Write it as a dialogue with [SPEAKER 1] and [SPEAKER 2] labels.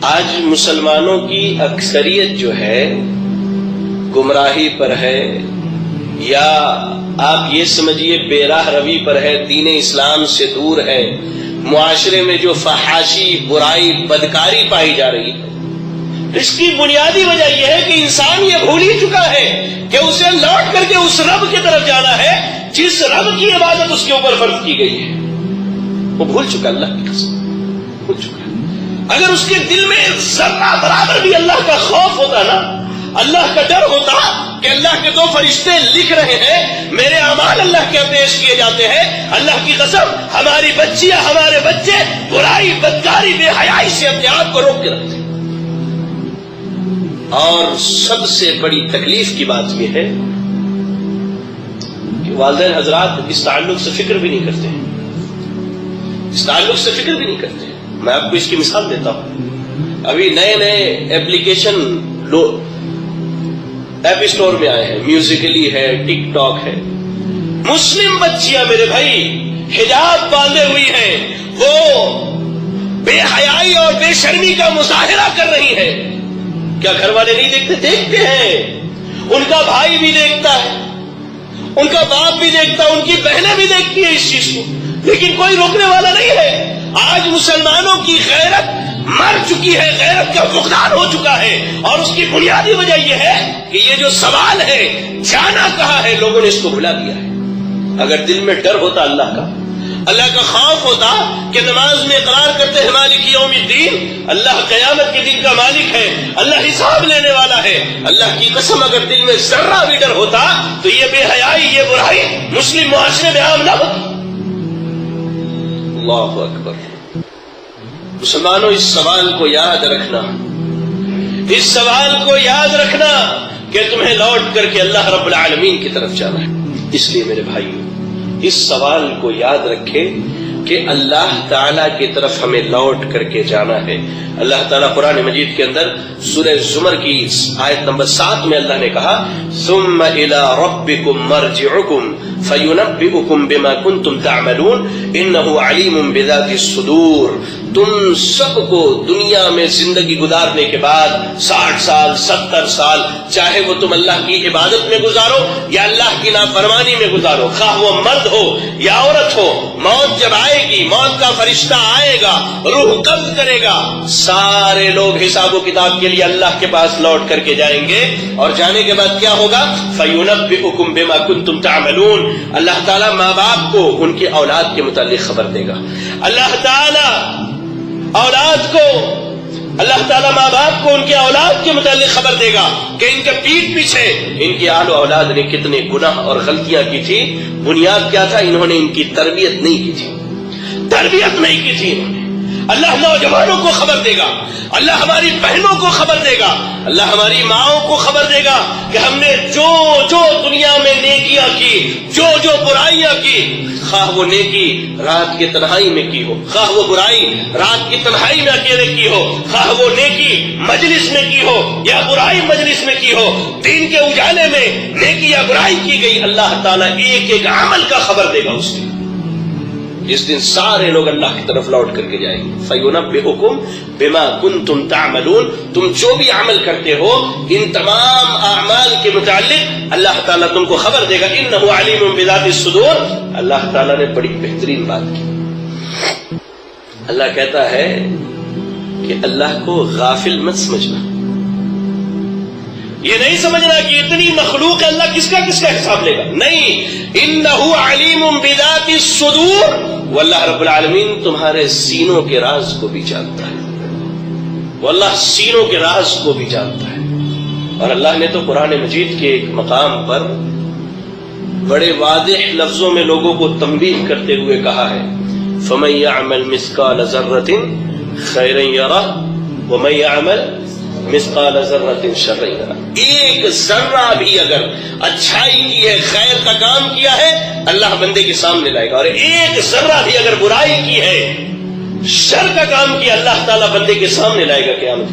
[SPEAKER 1] آج مسلمانوں کی اکثریت جو ہے گمراہی پر ہے، یا آپ یہ سمجھیے بے راہ روی پر ہے، دین اسلام سے دور ہے، معاشرے میں جو فحاشی، برائی، بدکاری پائی جا رہی ہے، اس کی بنیادی وجہ یہ ہے کہ انسان یہ بھول ہی چکا ہے کہ اسے لوٹ کر کے اس رب کی طرف جانا ہے جس رب کی عبادت اس کے اوپر فرض کی گئی ہے۔ وہ بھول چکا، اللہ کی قسم بھول چکا۔ اگر اس کے دل میں ذرہ برابر بھی اللہ کا خوف ہوتا نا، اللہ کا ڈر ہوتا کہ اللہ کے دو فرشتے لکھ رہے ہیں، میرے اعمال اللہ کے پیش کیے جاتے ہیں، اللہ کی قسم ہماری بچیاں، ہمارے بچے برائی، بدکاری، بے حیائی سے اپنے آپ کو روک کے رکھتے ہیں۔ اور سب سے بڑی تکلیف کی بات یہ ہے کہ والدین حضرات اس تعلق سے فکر بھی نہیں کرتے ہیں، اس تعلق سے فکر بھی نہیں کرتے ہیں۔ میں آپ کو اس کی مثال دیتا ہوں۔ ابھی نئے نئے ایپلیکیشن ایپ اسٹور میں آئے ہیں، میوزکلی ہے، ٹک ٹاک ہے۔ مسلم بچیاں میرے بھائی حجاب باندھے ہوئی ہیں، وہ بے حیائی اور بے شرمی کا مظاہرہ کر رہی ہیں۔ کیا گھر والے نہیں دیکھتے؟ دیکھتے ہیں، ان کا بھائی بھی دیکھتا ہے، ان کا باپ بھی دیکھتا ہے، ان کی بہنیں بھی دیکھتی ہیں اس چیز کو، لیکن کوئی روکنے والا نہیں ہے۔ آج مسلمانوں کی غیرت مر چکی ہے، غیرت کا فقدان ہو چکا ہے، اور اس کی بنیادی وجہ یہ ہے کہ یہ جو سوال ہے جانا کہاں ہے، لوگوں نے اس کو بھلا دیا ہے۔ اگر دل میں ڈر ہوتا اللہ کا خوف ہوتا کہ نماز میں اقرار کرتے ہیں مالک یوم الدین، اللہ قیامت کے دن کا مالک ہے، اللہ حساب لینے والا ہے، اللہ کی قسم اگر دل میں ذرہ بھی ڈر ہوتا تو یہ بے حیائی، یہ برائی مسلم معاشرے میں عام نہ ہوتی۔ اللہ اکبر۔ مسلمانوں اس سوال کو یاد رکھنا، اس سوال کو یاد رکھنا کہ تمہیں لوٹ کر کے اللہ رب العالمین کی طرف جانا ہے۔ اس لیے میرے بھائی اس سوال کو یاد رکھے کہ اللہ تعالیٰ کی طرف ہمیں لوٹ کر کے جانا ہے۔ اللہ تعالیٰ قرآن مجید کے اندر سورہ زمر کی آیت نمبر 7 میں اللہ نے کہا ثم الى ربکم مرجعکم فینبئکم بما کنتم تعملون انہ علیم بذات الصدور۔ تم سب کو دنیا میں زندگی گزارنے کے بعد 60 سال 70 سال، چاہے وہ تم اللہ کی عبادت میں گزارو یا اللہ کی نافرمانی میں گزارو، خواہ وہ مرد ہو یا عورت ہو، موت جب آئے گی، موت کا فرشتہ آئے گا، روح قبض کرے گا، سارے لوگ حساب و کتاب کے لیے اللہ کے پاس لوٹ کر کے جائیں گے، اور جانے کے بعد کیا ہوگا؟ فَيُنَبِّئُكُم بِمَا كُنتُمْ تَعْمَلُونَ۔ اللہ تعالیٰ ماں باپ کو ان کی اولاد کے متعلق خبر دے گا۔ اللہ تعالیٰ ماں باپ کو ان کے اولاد کے متعلق خبر دے گا کہ ان کے پیٹھ پیچھے ان کی آل و اولاد نے کتنے گناہ اور غلطیاں کی تھی۔ بنیاد کیا تھا؟ انہوں نے ان کی تربیت نہیں کی تھی، تربیت نہیں کی تھی انہوں نے۔ اللہ نوجوانوں کو خبر دے گا، اللہ ہماری بہنوں کو خبر دے گا، اللہ ہماری ماؤں کو خبر دے گا کہ ہم نے جو جو دنیا میں نیکیاں کی، جو جو برائیاں کی، خواہ وہ نیکی رات کی تنہائی میں کی ہو، خواہ وہ برائی رات کی تنہائی میں اکیلے کی ہو، خواہ وہ نیکی مجلس میں کی ہو یا برائی مجلس میں کی ہو، دین کے اجالے میں نیکی یا برائی کی گئی، اللہ تعالیٰ ایک ایک عمل کا خبر دے گا اس دن۔ جس دن سارے لوگ اللہ کی طرف لوٹ کر کے جائیں گے۔ فَيُنَبِّئُكُم بِمَا كُنتُمْ تَعْمَلُونَ۔ تم جو بھی عمل کرتے ہو ان تمام اعمال کے متعلق اللہ تعالیٰ تم کو خبر دے گا۔ إِنَّهُ عَلِيمٌ بِذَاتِ الصُّدُورِ۔ اللہ تعالیٰ نے بڑی بہترین بات کی۔ اللہ کہتا ہے کہ اللہ کو غافل مت سمجھنا، یہ نہیں سمجھنا کہ اتنی مخلوق ہے، اللہ کس کا حساب لے گا، نہیں۔ انہ علیم بذات الصدور، واللہ رب العالمین تمہارے سینوں کے راز کو بھی جانتا ہے، واللہ سینوں کے راز کو بھی جانتا ہے۔ اور اللہ نے تو قرآن مجید کے ایک مقام پر بڑے واضح لفظوں میں لوگوں کو تنبیہ کرتے ہوئے کہا ہے فَمَن يَعْمَلْ مِثْقَالَ ذَرَّةٍ خَيْرًا يَرَهُ وَمَن يَعْمَلْ مثقال ذرۃ شرًا یرہ۔ ایک ذرہ بھی اگر اچھائی کی ہے، خیر کا کام کیا ہے، اللہ بندے کے سامنے لائے گا، اور ایک ذرہ بھی اگر برائی کی ہے، شر کا کام کیا، اللہ تعالیٰ بندے کے سامنے لائے گا قیامت۔